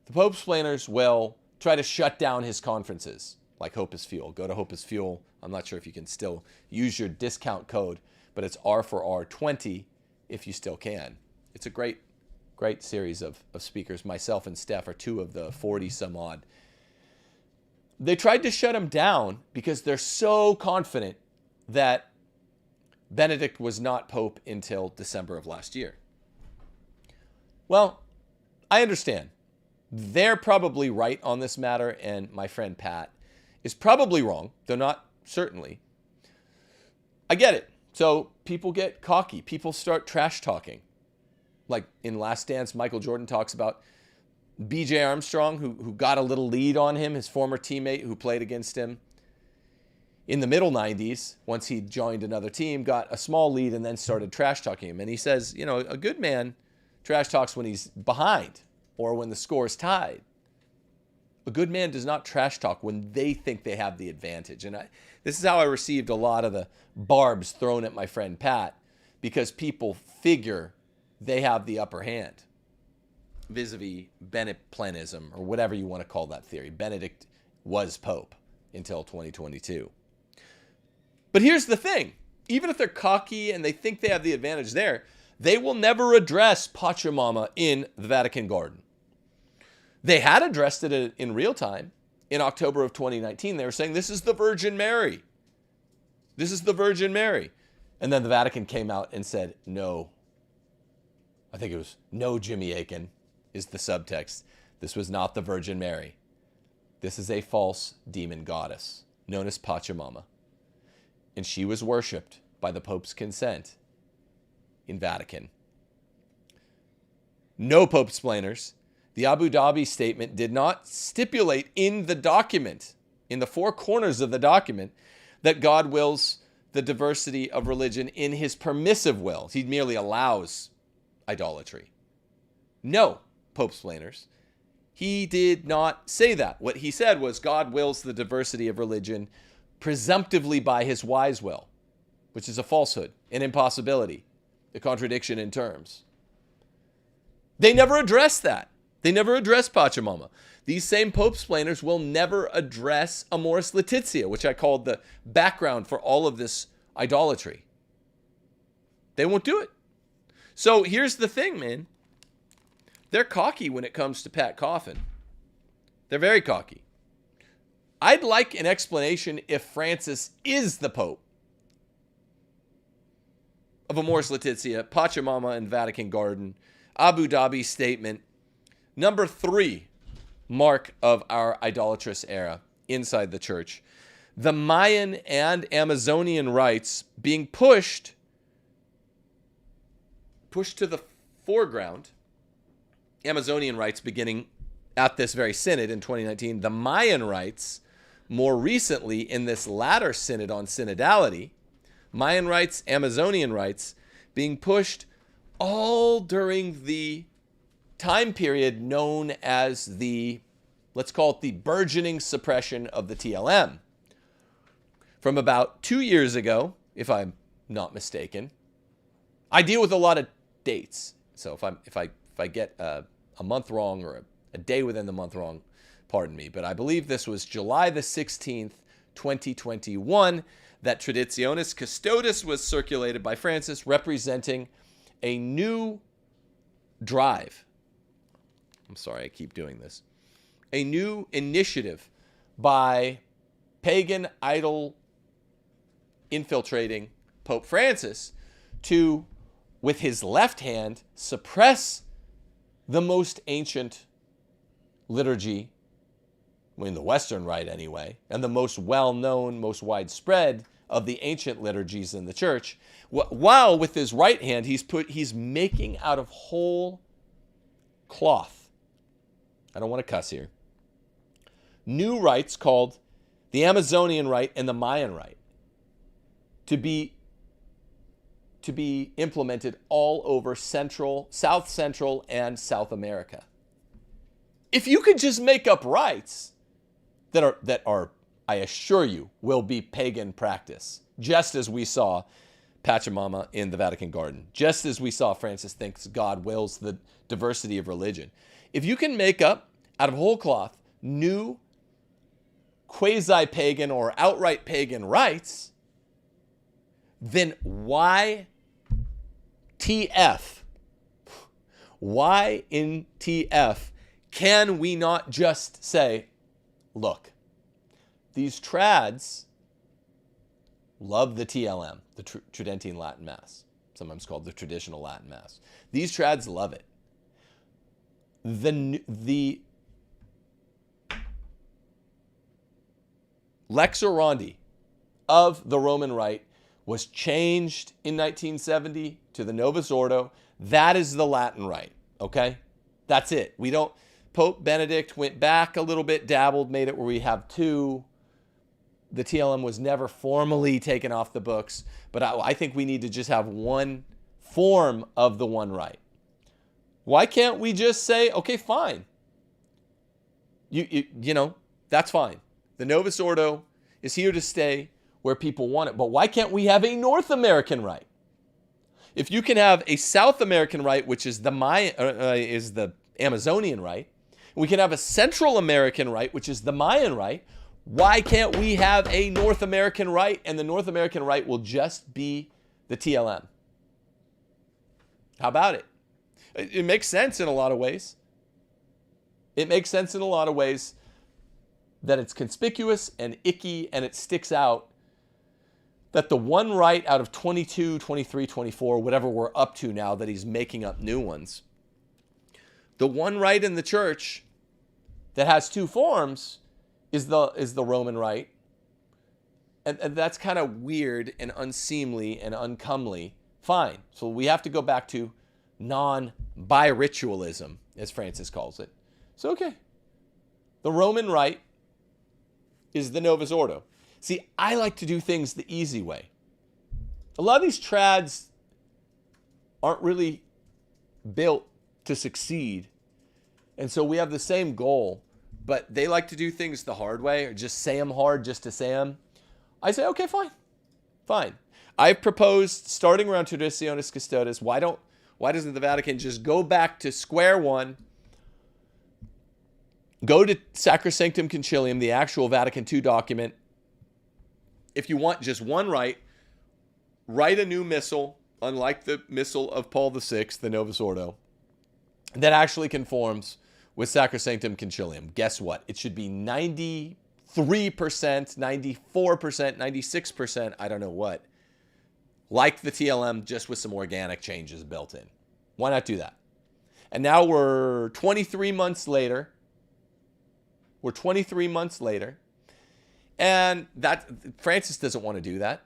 The Pope-splainers will try to shut down his conferences, like Hope is Fuel. Go to Hope is Fuel. I'm not sure if you can still use your discount code, but it's R4R20 if you still can. It's a great series of speakers. Myself and Steph are 2 of the 40 some odd. They tried to shut him down because they're so confident that Benedict was not Pope until December of last year. Well, I understand. They're probably right on this matter, and my friend Pat is probably wrong, though not certainly. I get it. So people get cocky. People start trash talking. Like in Last Dance, Michael Jordan talks about B.J. Armstrong, who got a little lead on him, his former teammate who played against him in the middle 90s, once he joined another team, got a small lead and then started trash talking him. And he says, you know, a good man trash talks when he's behind or when the score is tied. A good man does not trash talk when they think they have the advantage. And this is how I received a lot of the barbs thrown at my friend Pat, because people figure they have the upper hand vis-a-vis Benedictinism, or whatever you want to call that theory. Benedict was Pope. until 2022. But here's the thing. Even if they're cocky and they think they have the advantage there, they will never address Pachamama in the Vatican garden. They had addressed it in real time in October of 2019. They were saying, this is the Virgin Mary. This is the Virgin Mary. And then the Vatican came out and said, no. I think it was, no, Jimmy Akin is the subtext. This was not the Virgin Mary. This is a false demon goddess known as Pachamama. And she was worshipped by the Pope's consent in Vatican. No Pope-splainers. The Abu Dhabi statement did not stipulate in the document, in the four corners of the document, that God wills the diversity of religion in his permissive will. He merely allows idolatry. No, Pope-splainers. He did not say that. What he said was God wills the diversity of religion presumptively by his wise will, which is a falsehood, an impossibility, a contradiction in terms. They never addressed that. They never addressed Pachamama. These same Pope-splainers will never address Amoris Laetitia, which I called the background for all of this idolatry. They won't do it. So here's the thing, man. They're cocky when it comes to Pat Coffin. They're very cocky. I'd like an explanation if Francis is the Pope of Amoris Laetitia, Pachamama and Vatican Garden, Abu Dhabi statement. Number 3 mark of our idolatrous era inside the church. The Mayan and Amazonian rites being pushed to the foreground. Amazonian rites beginning at this very synod in 2019. The Mayan rites more recently in this latter synod on synodality. Mayan rites, Amazonian rites being pushed all during the time period known as the, let's call it the burgeoning suppression of the TLM. From about 2 years ago, if I'm not mistaken. I deal with a lot of dates. So if I get a month wrong or a day within the month wrong, pardon me. But I believe this was July the 16th, 2021, that Traditionis Custodes was circulated by Francis, representing a new drive. I'm sorry, I keep doing this. A new initiative by pagan idol infiltrating Pope Francis to, with his left hand, suppress the most ancient liturgy, in the Western Rite anyway, and the most well-known, most widespread of the ancient liturgies in the church, while with his right hand he's making out of whole cloth. I don't want to cuss here. New rites called the Amazonian Rite and the Mayan Rite to be implemented all over South Central and South America. If you could just make up rites that are, I assure you, will be pagan practice, just as we saw Pachamama in the Vatican Garden, just as we saw Francis thinks God wills the diversity of religion. If you can make up out of whole cloth new quasi-pagan or outright pagan rites, then why TF? Why in TF can we not just say, look, these trads love the TLM, the Tridentine Latin Mass, sometimes called the traditional Latin Mass. These trads love it. The Lex Orandi of the Roman Rite was changed in 1970 to the Novus Ordo. That is the Latin Rite, okay? That's it. Pope Benedict went back a little bit, dabbled, made it where we have two. The TLM was never formally taken off the books, but I think we need to just have one form of the one rite. Why can't we just say, okay, fine. You know, that's fine. The Novus Ordo is here to stay where people want it, but why can't we have a North American rite? If you can have a South American rite, which is the Amazonian rite, we can have a Central American rite, which is the Mayan rite, Why can't we have a North American rite? And the North American rite will just be the TLM. How about it? It makes sense in a lot of ways. It makes sense in a lot of ways that it's conspicuous and icky and it sticks out that the one rite out of 22, 23, 24, whatever we're up to now that he's making up new ones, the one rite in the church that has two forms is the Roman rite. And that's kind of weird and unseemly and uncomely. Fine. So we have to go back to non-biritualism, as Francis calls it. So, okay. The Roman rite is the Novus Ordo. See, I like to do things the easy way. A lot of these trads aren't really built to succeed. And so we have the same goal, but they like to do things the hard way or just say them hard just to say them. I say, okay, fine. I've proposed starting around Traditionis Custodes. Why doesn't the Vatican just go back to square one, go to Sacrosanctum Concilium, the actual Vatican II document. If you want just one rite, write a new missal, unlike the missal of Paul VI, the Novus Ordo, that actually conforms with Sacrosanctum Concilium. Guess what? It should be 93%, 94%, 96%, I don't know what, like the TLM, just with some organic changes built in. Why not do that? And now we're 23 months later. And that Francis doesn't want to do that.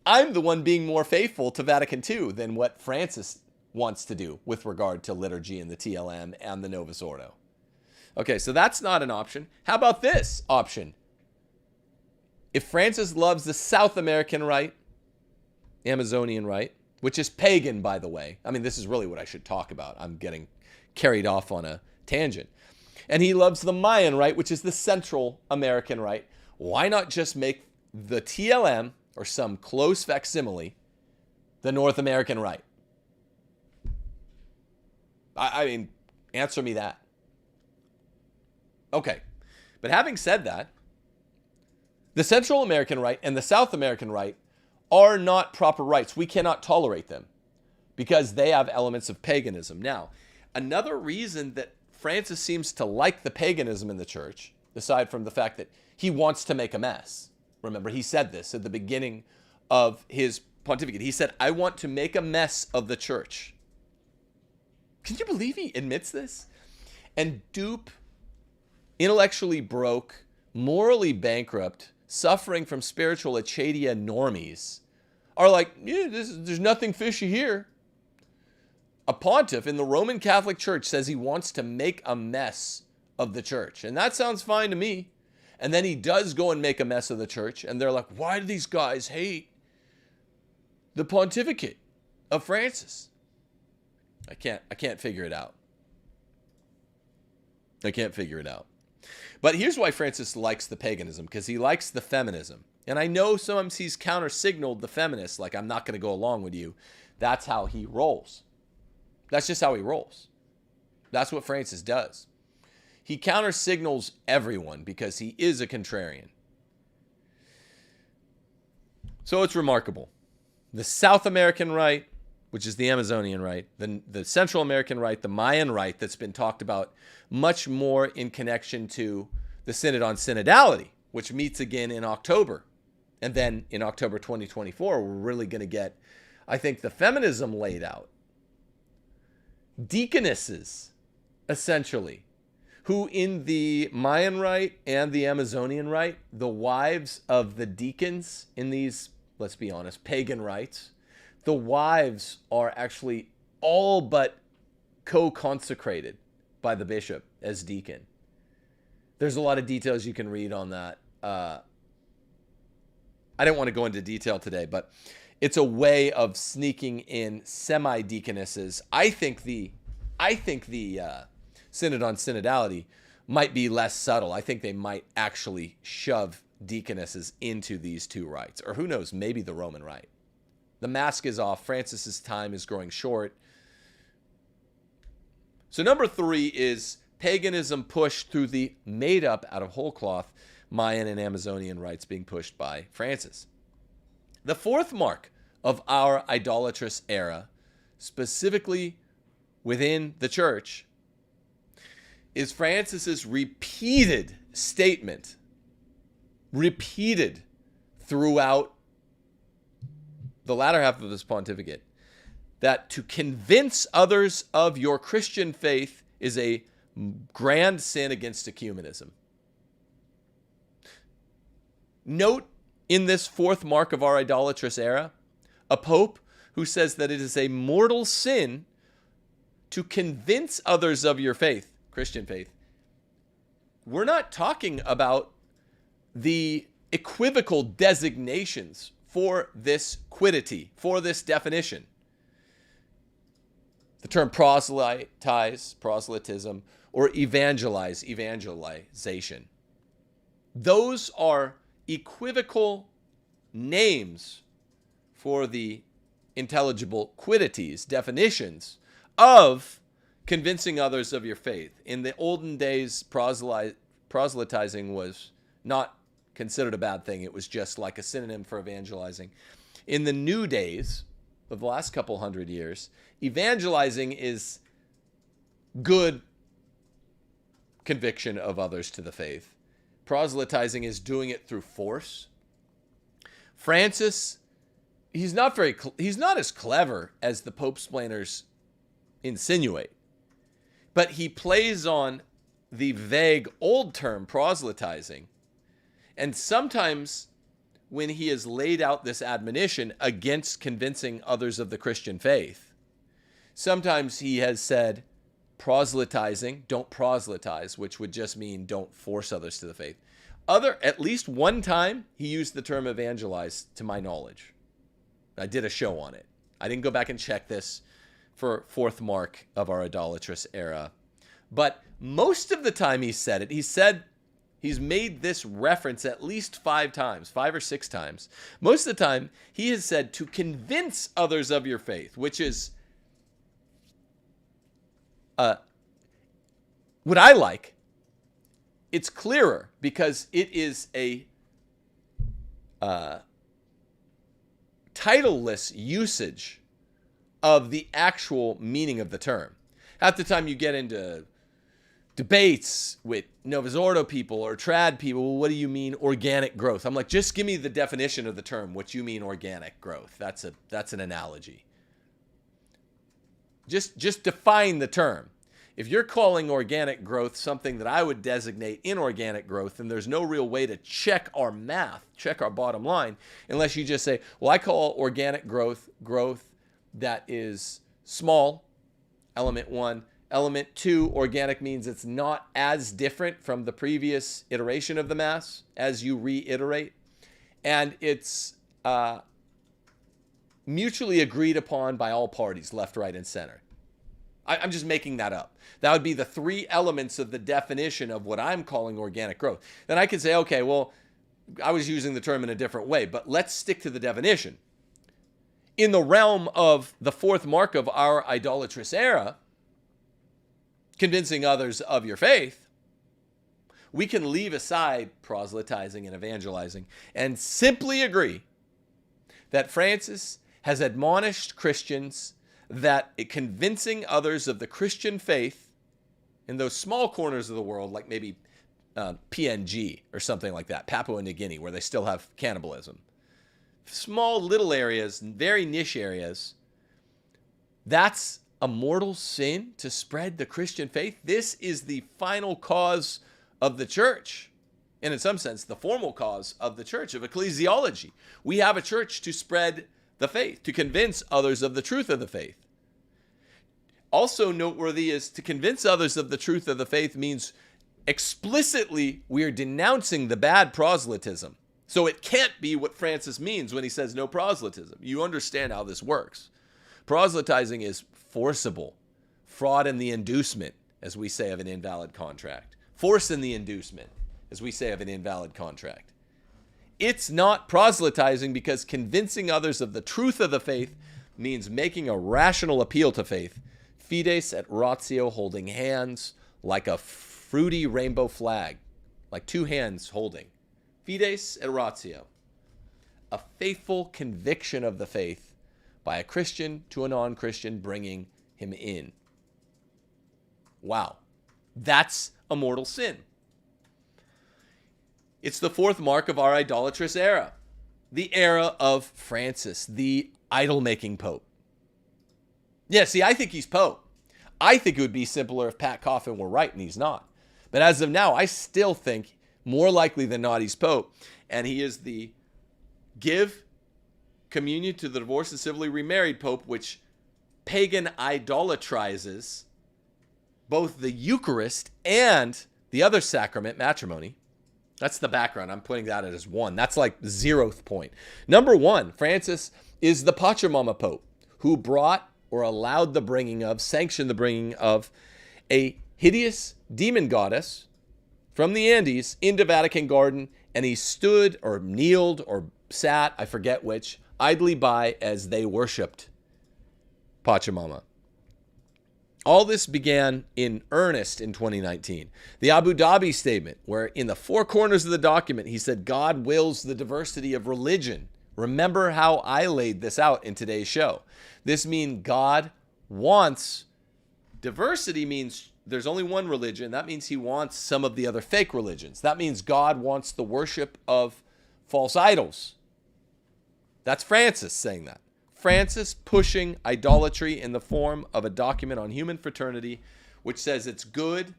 I'm the one being more faithful to Vatican II than what Francis wants to do with regard to liturgy and the TLM and the Novus Ordo. Okay, so that's not an option. How about this option? If Francis loves the South American rite, Amazonian rite, which is pagan, by the way. I mean, this is really what I should talk about. I'm getting carried off on a tangent. And he loves the Mayan rite, which is the Central American rite. Why not just make the TLM, or some close facsimile, the North American rite? I mean, answer me that. Okay, but having said that, the Central American rite and the South American rite are not proper rites. We cannot tolerate them because they have elements of paganism. Now, another reason that Francis seems to like the paganism in the church, aside from the fact that he wants to make a mess. Remember, he said this at the beginning of his pontificate. He said, I want to make a mess of the church. Can you believe he admits this? And dupe, intellectually broke, morally bankrupt, suffering from spiritual achadia normies are like, yeah, there's nothing fishy here. A pontiff in the Roman Catholic Church says he wants to make a mess of the church. And that sounds fine to me. And then he does go and make a mess of the church. And they're like, why do these guys hate the pontificate of Francis? I can't figure it out. I can't figure it out. But here's why Francis likes the paganism, because he likes the feminism. And I know sometimes he's counter-signaled the feminists, like, I'm not going to go along with you. That's how he rolls. That's just how he rolls. That's what Francis does. He counter-signals everyone because he is a contrarian. So it's remarkable. The South American rite, which is the Amazonian rite, the Central American rite, the Mayan rite that's been talked about much more in connection to the Synod on Synodality, which meets again in October. And then in October 2024, we're really going to get, I think, the feminism laid out. Deaconesses, essentially, who in the Mayan rite and the Amazonian rite, the wives of the deacons in these, let's be honest, pagan rites, the wives are actually all but co-consecrated by the bishop as deacon. There's a lot of details you can read on that. I don't want to go into detail today, but it's a way of sneaking in semi-deaconesses. I think the Synod on Synodality might be less subtle. I think they might actually shove deaconesses into these two rites. Or who knows, maybe the Roman rite. The mask is off. Francis's time is growing short. So number 3 is paganism pushed through the made up out of whole cloth Mayan and Amazonian rites being pushed by Francis. The fourth mark of our idolatrous era, specifically within the church, is Francis's repeated statement, repeated throughout the latter half of his pontificate, that to convince others of your Christian faith is a grand sin against ecumenism. Note in this fourth mark of our idolatrous era, a pope who says that it is a mortal sin to convince others of your faith, Christian faith. We're not talking about the equivocal designations for this quiddity, for this definition. The term proselytize, proselytism, or evangelize, evangelization. Those are equivocal names for the intelligible quiddities, definitions of convincing others of your faith. In the olden days, proselytizing was not considered a bad thing. It was just like a synonym for evangelizing. In the new days, of the last couple hundred years, evangelizing is good conviction of others to the faith. Proselytizing is doing it through force. Francis, he's not as clever as the Pope-splainers insinuate, but he plays on the vague old term proselytizing, and sometimes when he has laid out this admonition against convincing others of the Christian faith, sometimes he has said proselytizing, don't proselytize, which would just mean don't force others to the faith. At least one time he used the term evangelize, to my knowledge. I did a show on it. I didn't go back and check this for fourth mark of our idolatrous era. But most of the time he said it, he's made this reference at least 5 times, 5 or 6 times. Most of the time, he has said to convince others of your faith, which is what I like. It's clearer because it is a titleless usage of the actual meaning of the term. Half the time you get into debates with Novus Ordo people or trad people, well, what do you mean organic growth? I'm like, just give me the definition of the term, what you mean organic growth. That's an analogy. Just define the term. If you're calling organic growth something that I would designate inorganic growth, then there's no real way to check our math, check our bottom line, unless you just say, well, I call organic growth that is small, element 1. Element 2, organic, means it's not as different from the previous iteration of the Mass as you reiterate. And it's mutually agreed upon by all parties, left, right, and center. I'm just making that up. That would be the 3 elements of the definition of what I'm calling organic growth. Then I could say, okay, well, I was using the term in a different way, but let's stick to the definition. In the realm of the fourth mark of our idolatrous era, convincing others of your faith, we can leave aside proselytizing and evangelizing and simply agree that Francis has admonished Christians that convincing others of the Christian faith in those small corners of the world, like maybe PNG or something like that, Papua New Guinea, where they still have cannibalism, small little areas, very niche areas, that's a mortal sin to spread the Christian faith. This is the final cause of the church, and in some sense, the formal cause of the church, of ecclesiology. We have a church to spread the faith, to convince others of the truth of the faith. Also noteworthy is to convince others of the truth of the faith means explicitly we are denouncing the bad proselytism. So it can't be what Francis means when he says no proselytism. You understand how this works. Proselytizing is forcible, fraud in the inducement, as we say of an invalid contract. Force in the inducement, as we say of an invalid contract. It's not proselytizing because convincing others of the truth of the faith means making a rational appeal to faith. Fides et ratio, holding hands like a fruity rainbow flag, like 2 hands holding. Fides et ratio. A faithful conviction of the faith by a Christian to a non-Christian, bringing him in. Wow. That's a mortal sin. It's the fourth mark of our idolatrous era. The era of Francis, the idol-making pope. Yeah, see, I think he's pope. I think it would be simpler if Pat Coffin were right, and he's not. But as of now, I still think more likely than not he's pope. And he is the give communion to the divorced and civilly remarried pope, which pagan idolatrizes both the Eucharist and the other sacrament, matrimony. That's the background. I'm putting that as one. That's like the 0th point. Number 1, Francis is the Pachamama Pope who brought or allowed the bringing of, sanctioned the bringing of a hideous demon goddess from the Andes into Vatican Garden, and he stood or kneeled or sat, I forget which, idly by as they worshipped Pachamama. All this began in earnest in 2019. The Abu Dhabi statement, where in the 4 corners of the document, he said, God wills the diversity of religion. Remember how I laid this out in today's show. This means God wants, diversity means there's only one religion. That means he wants some of the other fake religions. That means God wants the worship of false idols. That's Francis saying that. Francis pushing idolatry in the form of a document on human fraternity, which says it's good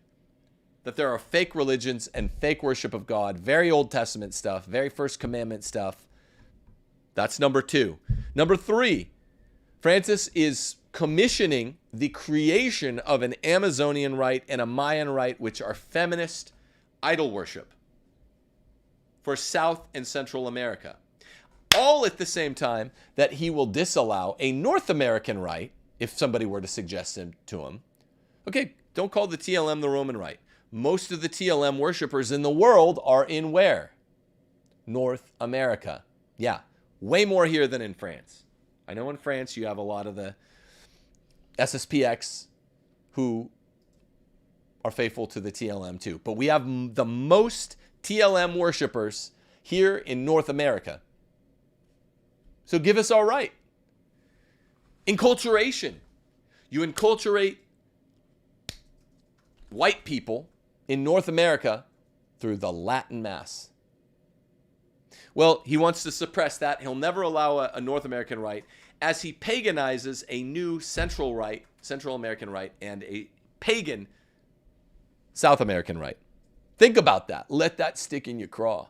that there are fake religions and fake worship of God, very Old Testament stuff, very First Commandment stuff. That's number 2. Number 3, Francis is commissioning the creation of an Amazonian rite and a Mayan rite, which are feminist idol worship for South and Central America. All at the same time that he will disallow a North American rite, if somebody were to suggest him to him. Okay, don't call the TLM the Roman rite. Most of the TLM worshipers in the world are in where? North America. Yeah, way more here than in France. I know in France you have a lot of the SSPX who are faithful to the TLM too. But we have the most TLM worshipers here in North America. So give us our right. Enculturation. You enculturate white people in North America through the Latin Mass. Well, he wants to suppress that. He'll never allow a North American rite as he paganizes a new Central American rite, and a pagan South American rite. Think about that. Let that stick in your craw.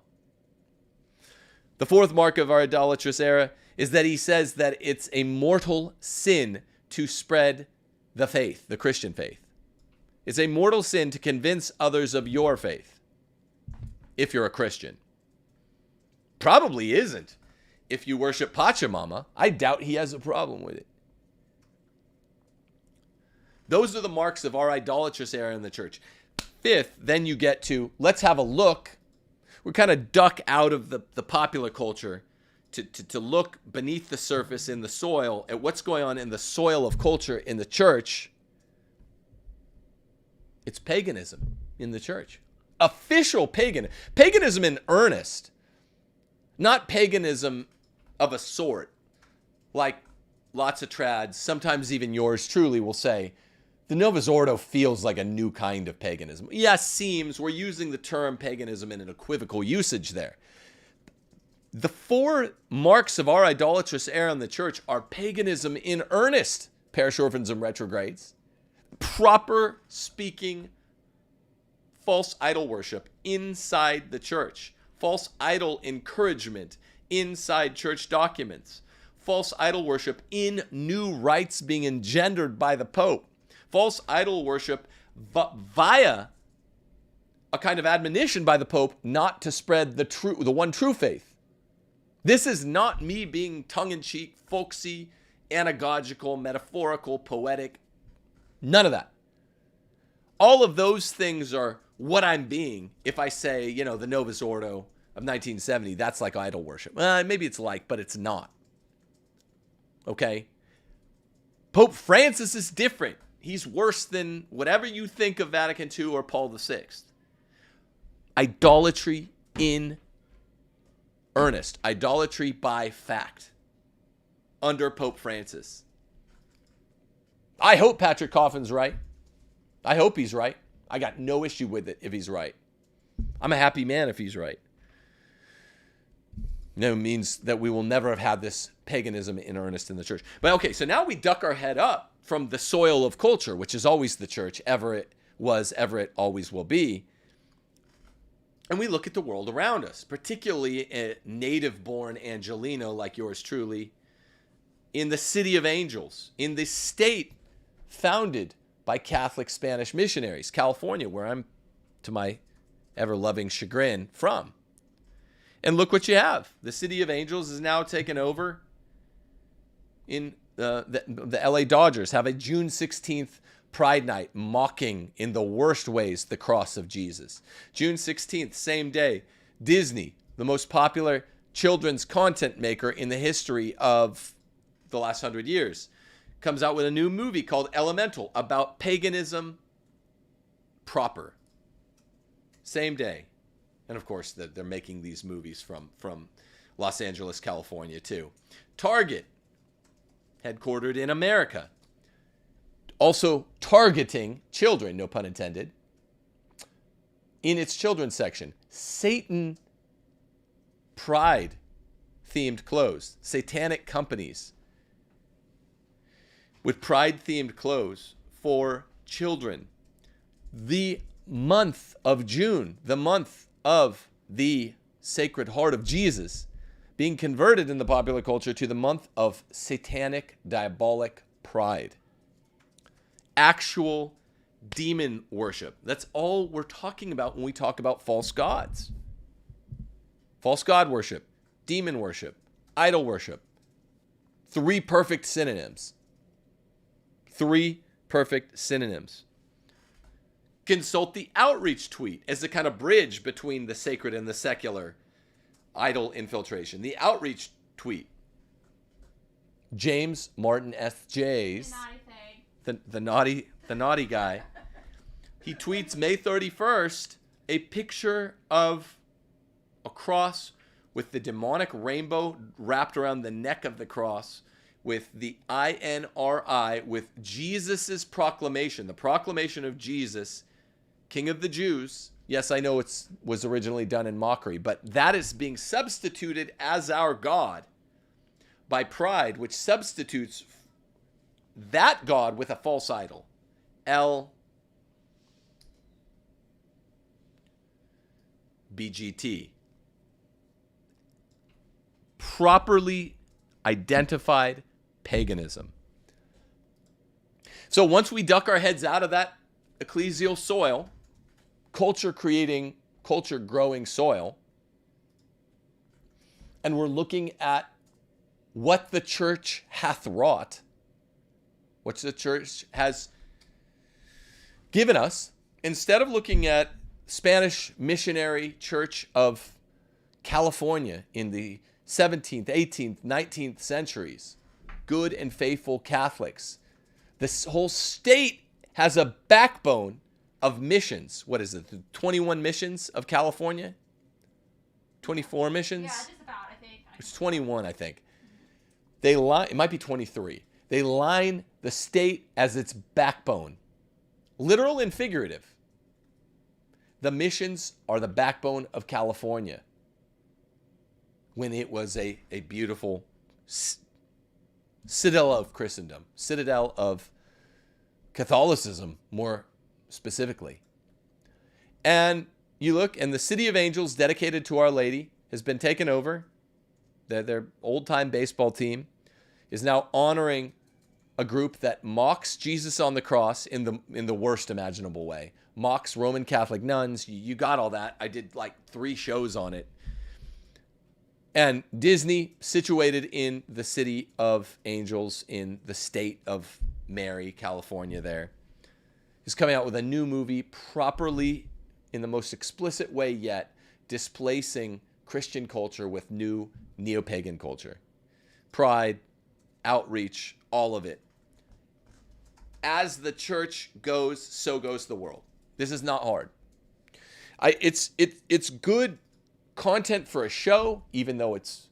The 4th mark of our idolatrous era is that he says that it's a mortal sin to spread the faith, the Christian faith. It's a mortal sin to convince others of your faith, if you're a Christian. Probably isn't. If you worship Pachamama, I doubt he has a problem with it. Those are the marks of our idolatrous era in the church. 5th, then you get to, let's have a look. We kind of duck out of the popular culture to look beneath the surface in the soil at what's going on in the soil of culture in the church. It's paganism in the church. Official paganism in earnest. Not paganism of a sort, like lots of trads, sometimes even yours truly, will say, the Novus Ordo feels like a new kind of paganism. Yes, seems. We're using the term paganism in an equivocal usage there. The 4 marks of our idolatrous era in the church are paganism in earnest, parish orphans and retrogrades, proper speaking, false idol worship inside the church, false idol encouragement inside church documents, false idol worship in new rites being engendered by the Pope, false idol worship via a kind of admonition by the Pope not to spread the one true faith. This is not me being tongue-in-cheek, folksy, anagogical, metaphorical, poetic. None of that. All of those things are what I'm being if I say, the Novus Ordo of 1970, that's like idol worship. Maybe it's like, but it's not. Okay? Pope Francis is different. He's worse than whatever you think of Vatican II or Paul VI. Idolatry in Earnest. Idolatry by fact. Under Pope Francis. I hope Patrick Coffin's right. I hope he's right. I got no issue with it if he's right. I'm a happy man if he's right. No, it means that we will never have had this paganism in earnest in the church. But okay, so now we duck our head up from the soil of culture, which is always the church, ever it was, ever it always will be. And we look at the world around us, particularly a native-born Angelino like yours truly, in the city of angels, in the state founded by Catholic Spanish missionaries, California, where I'm, to my ever-loving chagrin, from. And look what you have. The city of angels is now taken over in the LA Dodgers have a June 16th Pride Night mocking in the worst ways the cross of Jesus. June 16th, same day, Disney, the most popular children's content maker in the history of the last 100 years, comes out with a new movie called Elemental about paganism proper. Same day. And of course, they're making these movies from Los Angeles, California, too. Target, headquartered in America, also targeting children, no pun intended, in its children's section. Satan pride themed clothes, satanic companies with pride themed clothes for children. The month of June, the month of the Sacred Heart of Jesus, being converted in the popular culture to the month of satanic, diabolic pride. Actual demon worship. That's all we're talking about when we talk about false gods. False god worship, demon worship, idol worship. 3 perfect synonyms. 3 perfect synonyms. Consult the outreach tweet as a kind of bridge between the sacred and the secular idol infiltration. The outreach tweet. James Martin S.J.'s, the naughty guy. He tweets May 31st a picture of a cross with the demonic rainbow wrapped around the neck of the cross, with the INRI, with Jesus's proclamation, the proclamation of Jesus, King of the Jews. Yes, I know it was originally done in mockery, but that is being substituted as our God by pride, which substitutes that God with a false idol. LBGT. Properly identified paganism. So once we duck our heads out of that ecclesial soil, culture-creating, culture-growing soil, and we're looking at what the church hath wrought, what the church has given us, instead of looking at Spanish missionary church of California in the 17th, 18th, 19th centuries, good and faithful Catholics. This whole state has a backbone of missions. What is it? The 21 missions of California? 24 missions? Yeah, just about, I think. It's 21, I think. It might be 23. They line the state as its backbone. Literal and figurative. The missions are the backbone of California, when it was a beautiful citadel of Christendom, citadel of Catholicism, more specifically. And you look, and the City of Angels, dedicated to Our Lady, has been taken over. Their old-time baseball team is now honoring a group that mocks Jesus on the cross in the worst imaginable way. Mocks Roman Catholic nuns. You got all that. I did like 3 shows on it. And Disney, situated in the City of Angels in the state of Mary, California there, is coming out with a new movie, properly, in the most explicit way yet, displacing Christian culture with new neo-pagan culture. Pride, outreach, all of it. As the church goes, so goes the world. This is not hard. It's good content for a show, even though it's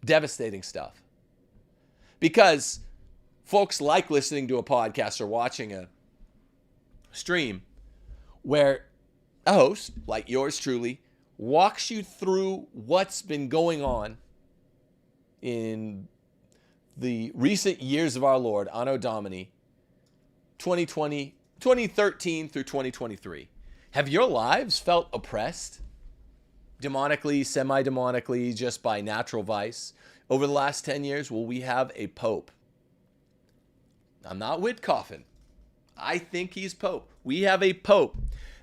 devastating stuff. Because folks like listening to a podcast or watching a stream where a host, like yours truly, walks you through what's been going on in the recent years of our Lord, Anno Domini, 2013 through 2023. Have your lives felt oppressed? Demonically, semi-demonically, just by natural vice? Over the last 10 years, well, we have a pope. I'm not Whitcoffin. I think he's pope. We have a pope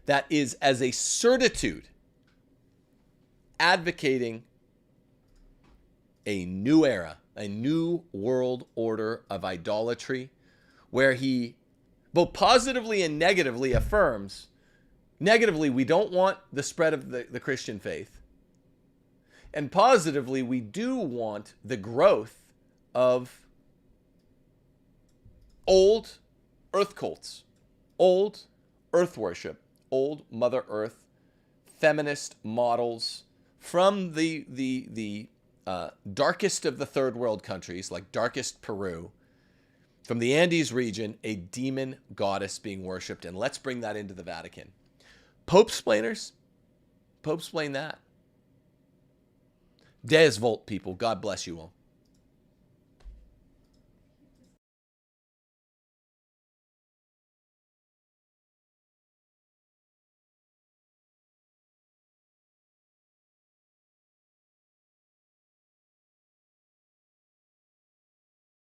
that is, as a certitude, advocating a new era, a new world order of idolatry, where he both positively and negatively affirms, negatively, we don't want the spread of the Christian faith. And positively, we do want the growth of old earth cults, old earth worship, old Mother Earth, feminist models from the darkest of the third world countries, like darkest Peru, from the Andes region, a demon goddess being worshipped. And let's bring that into the Vatican. Pope-splainers, Pope-splain that. Deus Volt, people. God bless you all.